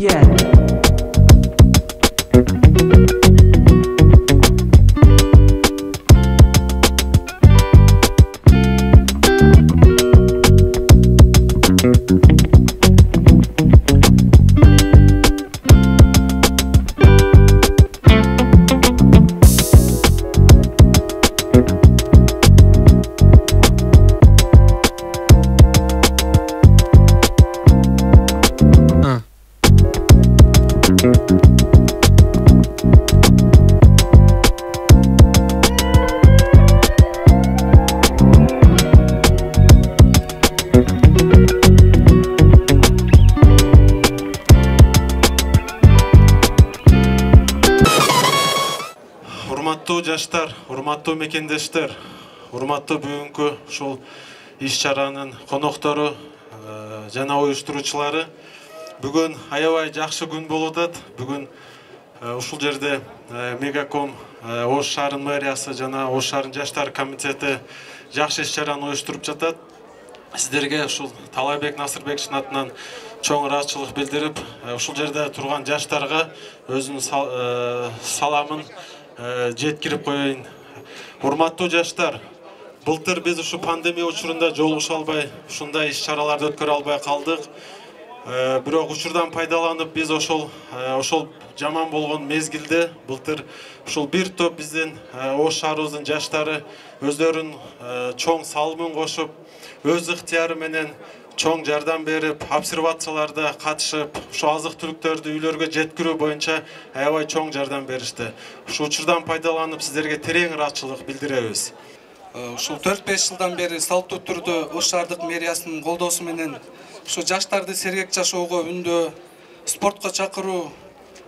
Yeah. Урматтуу жаштар, урматтуу мекендештер, урматтуу бүгүнкү ушул иш-чаранын коноктору жана уюштуруучулары. Бүгүн аябай жакшы күн болуп атат. Бүгүн ушул жерде Мегаком, Ош шаарынын мэриясы жана Ош шаарынын жаштар комитети жакшы иш-чараны уюштуруп жатат. Сиздерге ушул Талайбек Насырбековичтин атынан чоң ыраазычылык билдирип, ушул жерде турган жаштарга өзүнүн саламын жеткирип коеюн. Урматтуу жаштар, былтыр биз ушу пандемия учурунда жолугуша албай, ушундай иш-чараларды өткөрө албай калдык. Бирок учурдан пайдаланып биз ошол жаман болгон мезгилде былтыр ушул бир топ биздин Ош шаарыбыздын жаштары өздөрүнүн чоң салымын кошуп, өз ыктыяры менен чоң жардам берип, обсервацияларда катышып, ушу азык-түлүктөрдү үйлөргө жеткирүү боюнча аябай чоң жардам беришти. Ушу учурдан пайдаланып сиздерге терең ыраазычылык билдиребиз. Ушул 4-5 жылдан бери салттуу түрдө Ош шаардык мэриясынын колдоосу менен ушу жаштарды сергек жашоого үндөө, спортко чакыруу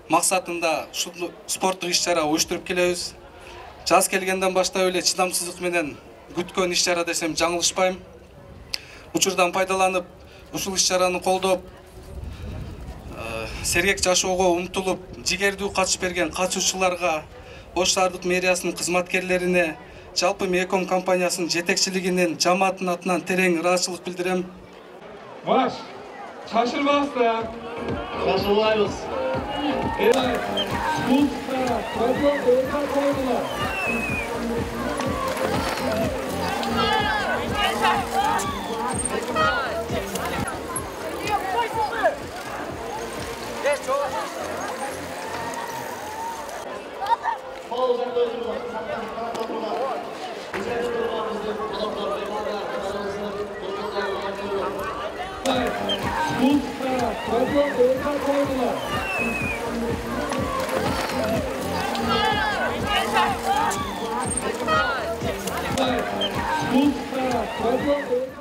максатында ушул спорттук иш-чара уюштуруп келебиз. Жаз келгенден баштап эле чыдамсыздык менен күткөн иш-чара десем жаңылышпайм. Учурдан пайдаланып, ушул иш-чараны колдоп, сергек жашоого умтулуп, жигердүү катыш берген катышуучуларга, Ош шаардык мэриясынын кызматкерлерине, жалпы Мегаком компаниясынын жетекчилигинин, жамааттын атынан терең ыраазычылык билдирем. Баш, шашырбаңыздар. Шашырбайбыз. Спутта, пойдем, орта койдулар. Спутта, пойдем, орта койдулар. Спутта, пойдем,